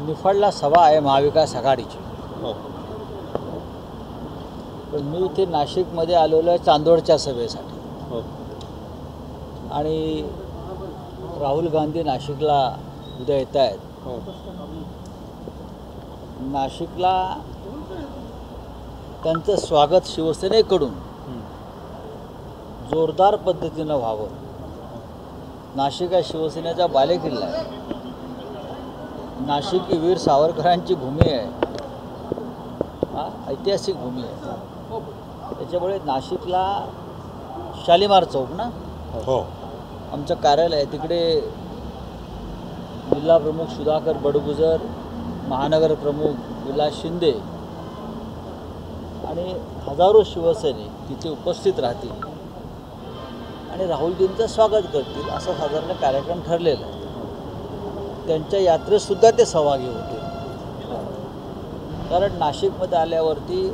निफाडला सभा आहे महाविकास आघाडीची. पण मी इथे नाशिकमध्ये आलेलो आहे चांदोडच्या सभेसाठी. आणि राहुल गांधी नाशिकला उद्या येत आहेत. नाशिकला त्यांचं स्वागत शिवसेनेकडून जोरदार पद्धतीनं व्हावं. नाशिक हा शिवसेनेचा बालेकिल्ला आहे. नाशिक ही वीर सावरकरांची भूमी आहे, ऐतिहासिक भूमी आहे. त्याच्यामुळे नाशिकला शालिमार चौक ना आमचं कार्यालय आहे, तिकडे जिल्हा प्रमुख सुधाकर बडगुजर, महानगर प्रमुख विलास शिंदे आणि हजारो शिवसैनिक तिथे उपस्थित राहतील आणि राहुलजींचं स्वागत करतील असा साधारण कार्यक्रम ठरलेला आहे. त्यांच्या यात्रेतसुद्धा ते सहभागी होते. कारण नाशिकमध्ये आल्यावरती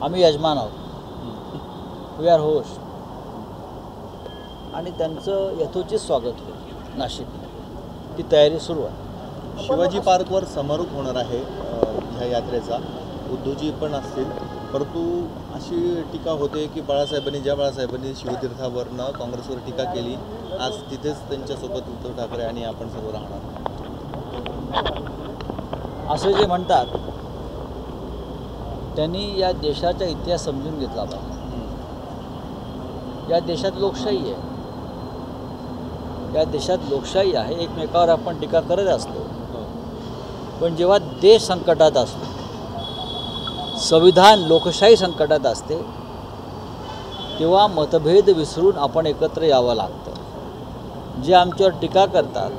आम्ही यजमान आहोत, वी आर होस्ट, आणि त्यांचं यथोचित स्वागत होईल नाशिकमध्ये. ती तयारी सुरू आहे. शिवाजी पार्कवर समारोप होणार आहे ह्या यात्रेचा. उद्धवजी पण असतील, परंतु अशी टीका होते की बाळासाहेबांनी शिवतीर्थावरनं काँग्रेसवर टीका केली, आज तिथेच त्यांच्यासोबत उद्धव ठाकरे आणि आपण सर्व राहणार असं जे म्हणतात त्यांनी या देशाचा इतिहास समजून घेतला पाहिजे. या देशात लोकशाही आहे, या देशात लोकशाही आहे. एकमेकावर आपण टीका करत असतो, पण जेव्हा देश संकटात असतो, संविधान लोकशाही संकटात असते, तेव्हा मतभेद विसरून आपण एकत्र यावं लागतं. जे आमच्यावर टीका करतात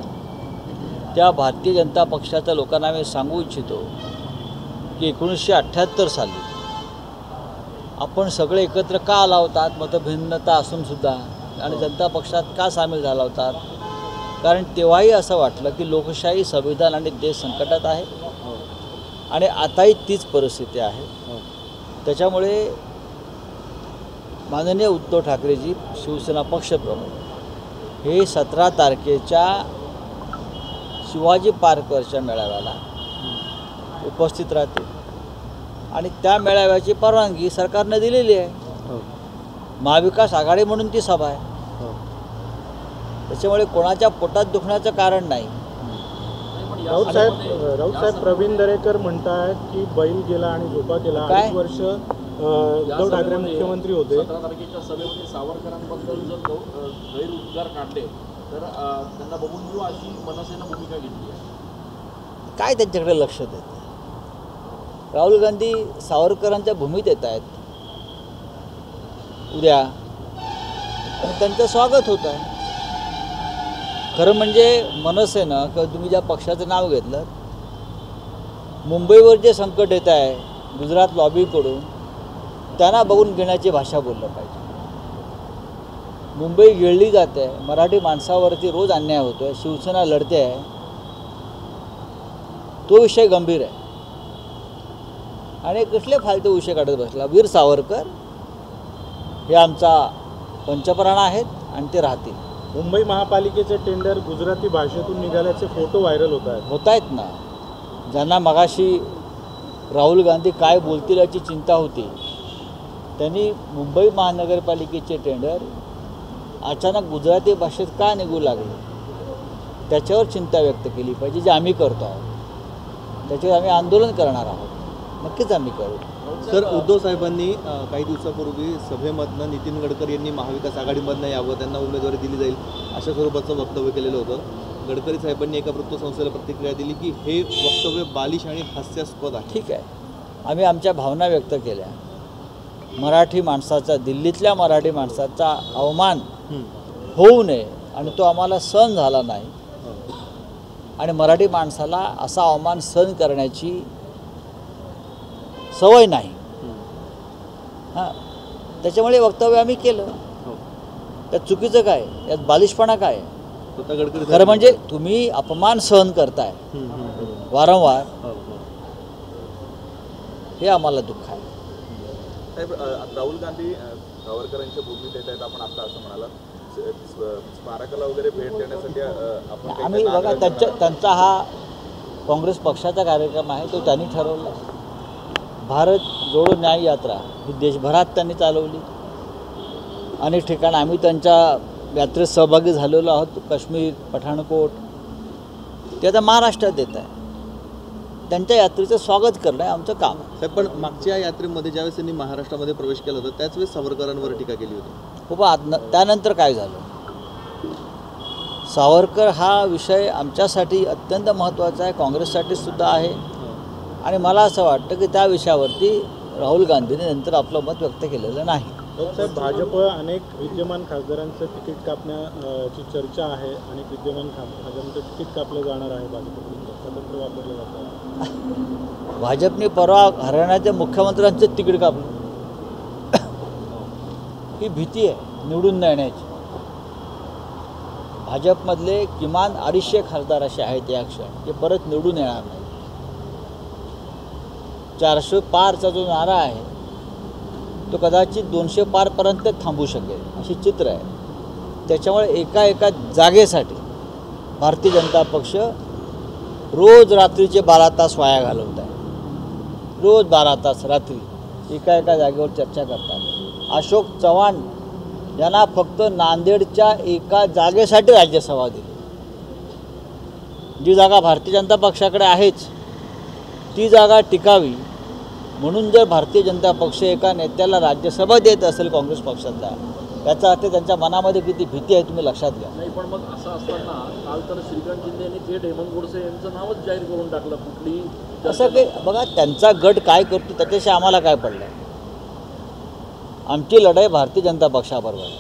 त्या भारतीय जनता पक्षाच्या लोकांना मी सांगू इच्छितो की 1978 साली आपण सगळे एकत्र का आला होतात, मतभिन्नता असूनसुद्धा, आणि जनता पक्षात का सामील झाला होतात? कारण तेव्हाही असं वाटलं की लोकशाही, संविधान आणि देश संकटात आहे, आणि आताही तीच परिस्थिती आहे. त्याच्यामुळे माननीय उद्धव ठाकरेजी, शिवसेना पक्षप्रमुख, हे 17 तारखेच्या शिवाजी पार्कवरच्या मेळाव्याला उपस्थित राहतील आणि त्या मेळाव्याची परवानगी सरकारने दिलेली आहे. महाविकास आघाडी म्हणून ती सभा आहे. त्याच्यामुळे कोणाच्या पोटात दुखण्याचं कारण नाही. राऊतसाहेब प्रवीण दरेकर म्हणतात की बैल गेला आणि झोपा केला. 5 वर्ष उद्धव ठाकरे मुख्यमंत्री होते. 17 तारखेच्या सभेमध्ये सावरकरांबद्दल जर गैरउद्गार काढले तर त्यांना बघून घेऊ अशी मनसेनं भूमिका घेतली आहे. काय त्यांच्याकडे लक्ष देतं? राहुल गांधी सावरकरांच्या भूमीत येत आहेत उद्या आणि त्यांचं स्वागत होत आहे. खरं म्हणजे मनसेनं, किंवा तुम्ही ज्या पक्षाचं नाव घेतलं, मुंबईवर जे संकट येत आहे गुजरात लॉबीकडून, त्यांना बघून घेण्याची भाषा बोललं पाहिजे. मुंबई गिळली जाते, मराठी माणसावरती रोज अन्याय होतो आहे, शिवसेना लढते आहे, तो विषय गंभीर आहे. आणि कसले फालतू विषय काढत बसला. वीर सावरकर हे आमचा पंचप्राण आहेत आणि ते राहतील. मुंबई महापालिकेचे टेंडर गुजराती भाषेतून निघाल्याचे फोटो व्हायरल होत आहेत ना. ज्यांना मगाशी राहुल गांधी काय बोलतील याची चिंता होती, त्यांनी मुंबई महानगरपालिकेचे टेंडर अचानक गुजराती भाषेत का निघू लागले त्याच्यावर चिंता व्यक्त केली पाहिजे, जे आम्ही करतो आहोत. त्याच्यावर आम्ही आंदोलन करणार आहोत, नक्कीच आम्ही करू. तर उद्धव साहेबांनी काही दिवसापूर्वी सभेमधनं नितीन गडकरी यांनी महाविकास आघाडीमधनं यावं, त्यांना उमेदवारी दिली जाईल अशा स्वरूपाचं वक्तव्य केलेलं होतं. गडकरी साहेबांनी एका वृत्तसंस्थेला प्रतिक्रिया दिली की हे वक्तव्य बालिश आणि हास्यास्पद आहे. ठीक आहे, आम्ही आमच्या भावना व्यक्त केल्या. मराठी माणसाचा, दिल्लीतल्या मराठी माणसाचा अवमान होऊ नये आणि तो आम्हाला सहन झाला नाही, आणि मराठी माणसाला असा अवमान सहन करण्याची सवय नाही. त्याच्यामुळे वक्तव्य आम्ही केलं. त्यात चुकीचं काय, यात बालिशपणा काय? खरं म्हणजे तुम्ही अपमान सहन करताय वारंवार, हे आम्हाला दुःख आहे. साहेब, राहुल गांधी सावरकरांच्या भूमीत येत आहेत, आपण आता असं म्हणाला, स्मारकाला वगैरे भेट देण्यासाठी आपण आम्ही बघा, त्यांचा हा काँग्रेस पक्षाचा कार्यक्रम आहे, तो त्यांनी ठरवला. भारत जोडो न्याय यात्रा ही देशभरात त्यांनी चालवली. अनेक ठिकाणी आम्ही त्यांच्या यात्रेत सहभागी झालेलो आहोत. काश्मीर, पठाणकोट, ते आता महाराष्ट्रात येत आहे. त्यांच्या यात्रेचं स्वागत करणं आहे आमचं काम. साहेब, पण मागच्या यात्रेमध्ये ज्यावेळेस त्यांनी महाराष्ट्रामध्ये प्रवेश केला होता त्याच वेळेस सावरकरांवर टीका केली होती. हो, पण त्यानंतर काय झालं? सावरकर हा विषय आमच्यासाठी अत्यंत महत्त्वाचा आहे, काँग्रेससाठी सुद्धा आहे. आणि मला असं वाटतं की त्या विषयावरती राहुल गांधींनी नंतर आपलं मत व्यक्त केलेलं नाही. साहेब, भाजप अनेक विद्यमान खासदारांचं तिकीट कापण्याची चर्चा आहे. अनेक विद्यमान खासदारांचं तिकीट कापलं जाणार आहे भाजपकडून, स्वतंत्र वापरलं जातं. भाजपने परवा हरियाणाच्या मुख्यमंत्र्यांचं तिकीट कापलं. ही भीती आहे निवडून न येण्याची. भाजपमधले किमान 250 खासदार असे आहेत या क्षण ते परत निवडून येणार नाही. 400 पारचा जो नारा आहे तो कदाचित 200 पारपर्यंत थांबू शकेल अशी चित्र आहे. त्याच्यामुळे एका जागेसाठी भारतीय जनता पक्ष रोज रात्रीचे 12 तास वाया घालवत आहे. रोज 12 तास रात्री एका जागेवर चर्चा करतात. अशोक चव्हाण यांना फक्त नांदेडच्या एका जागेसाठी राज्यसभा दिली. जी जागा भारतीय जनता पक्षाकडे आहेच ती जागा टिकावी म्हणून जर भारतीय जनता पक्ष एका नेत्याला राज्यसभा देत असेल काँग्रेस पक्षाचा, याचा अर्थ त्यांच्या मनामध्ये किती भीती आहे तुम्ही लक्षात घ्या. नाही, पण मग असं असताना काल तर श्रीकांत शिंदे यांनी थेट हेमंत गोडसे यांचं नावच जाहीर करून टाकलं. कुठली असं काही बघा, त्यांचा गट काय करतो त्याच्याशी आम्हाला काय पडलं. आमची लढाई भारतीय जनता पक्षाबरोबर आहे.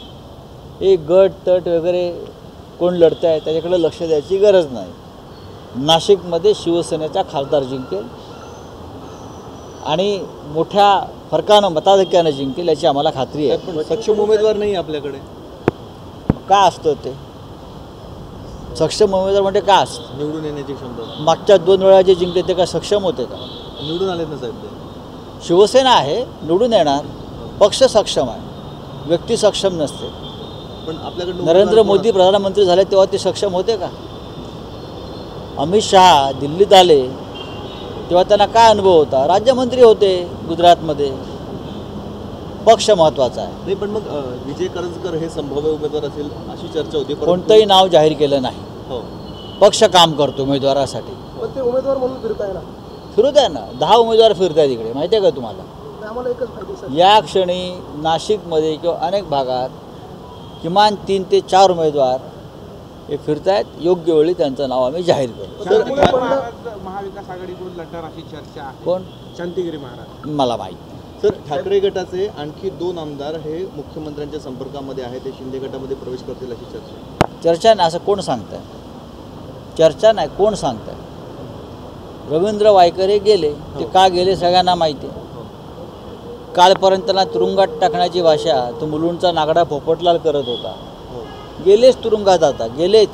हे गट तट वगैरे कोण लढत आहे त्याच्याकडे लक्ष द्यायची गरज नाही. नाशिकमध्ये शिवसेनेचा खासदार जिंकेल आणि मोठ्या फरकानं मताधिक्यानं जिंकेल याची आम्हाला खात्री आहे. पण सक्षम उमेदवार नाही आपल्याकडे. काय असतं ते सक्षम उमेदवार म्हणजे काय असतं? निवडून येण्याची क्षमता. मागच्या 2 वेळा जे जिंकले ते काय सक्षम होते का? निवडून आलेत ना साहेब ते. शिवसेना आहे निवडून येणार. पक्ष सक्षम आहे, व्यक्ती सक्षम नसते. पण आपल्याकडे नरेंद्र मोदी प्रधानमंत्री झाले तेव्हा ते सक्षम होते का? अमित शहा दिल्लीत आले तेव्हा त्यांना काय अनुभव होता? राज्यमंत्री होते गुजरातमध्ये. पक्ष महत्त्वाचा आहे. नाही, पण मग विजय करंजकर हे संभाव्य उमेदवार असेल अशी चर्चा होती. कोणतंही नाव जाहीर केलं नाही. हो, पक्ष काम करतो उमेदवारासाठी. पण ते उमेदवार म्हणून फिरताय ना. फिरू द्या ना. 10 उमेदवार फिरत आहेत इकडे, माहिती आहे का तुम्हाला? आम्हाला एकच फायदा. या क्षणी नाशिकमध्ये किंवा अनेक भागात किमान 3 ते 4 उमेदवार हे फिरत आहेत. योग्य वेळी त्यांचं नाव आम्ही जाहीर करू. महाविकास आघाडीकडून लढणार अशी चर्चा आहे. कोण? शांतिगिरी महाराज. मला माहीत. सर, ठाकरे गटाचे आणखी 2 आमदार हे मुख्यमंत्र्यांच्या संपर्कामध्ये आहेत. ते शिंदे गटामध्ये प्रवेश करतील अशी चर्चा. चर्चा नाही असं कोण सांगत आहे? चर्चा नाही, कोण सांगत आहे? रवींद्र वायकर हे गेले. ते का गेले सगळ्यांना माहिती आहे. कालपर्यंत त्यांना तुरुंगात टाकण्याची भाषा तो मुलुंडचा नागडा पोपटलाल करत होता. गेलेच तुरुंगात, आता गेलेच.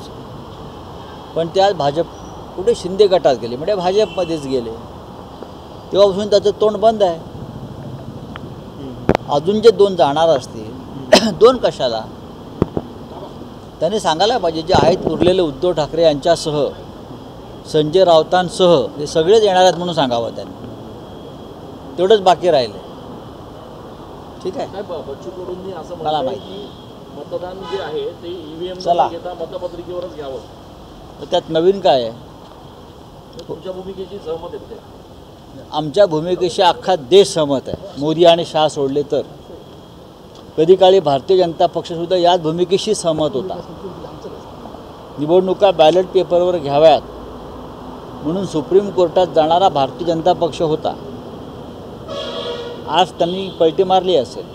पण ते आज भाजप कुठे शिंदे गटात गेले म्हणजे भाजपमध्येच गेले. तेव्हापासून त्याचं तोंड बंद आहे. अजून जे 2 जाणार असतील 2 कशाला? त्यांनी सांगायला पाहिजे. जे आहेत उरलेले उद्धव ठाकरे यांच्यासह संजय राऊतांसह हे सगळेच येणार आहेत म्हणून सांगावं त्यांनी. तेवढंच बाकी राहिले. ठीक आहे. बच्चू कडूंनी असं मला म्हटलं माहिती. की मतदान जे आहे ते EVM चला. घेता मतपत्रिकेवरच घ्यावं. तर त्यात नवीन काय आहे? तुमच्या भूमिकेची सहमत आहेत ते. आमच्या भूमिकेशी अख्खा देश सहमत आहे. मोदी आणि शहा सोडले तर. कधी काळी भारतीय जनता पक्षसुद्धा याच भूमिकेशी सहमत होता. निवडणुका बॅलेट पेपरवर घ्याव्यात म्हणून सुप्रीम कोर्टात जाणारा भारतीय जनता पक्ष होता. आज त्यांनी पलटी मारली असेल.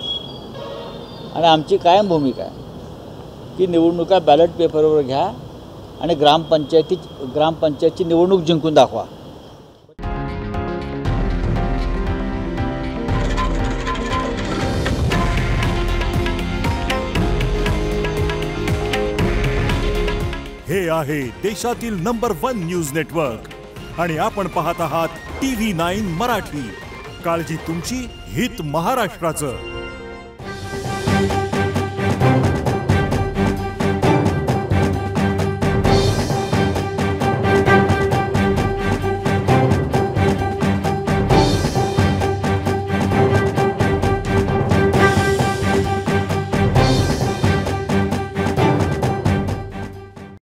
आणि आमची कायम भूमिका आहे की निवडणुका बॅलेट पेपरवर घ्या आणि ग्रामपंचायतची निवडणूक जिंकून दाखवा. हे आहे देशातील नंबर 1 न्यूज नेटवर्क आणि आपण पाहत आहात TV9 मराठी. काळजी तुमची, हित महाराष्ट्राचं.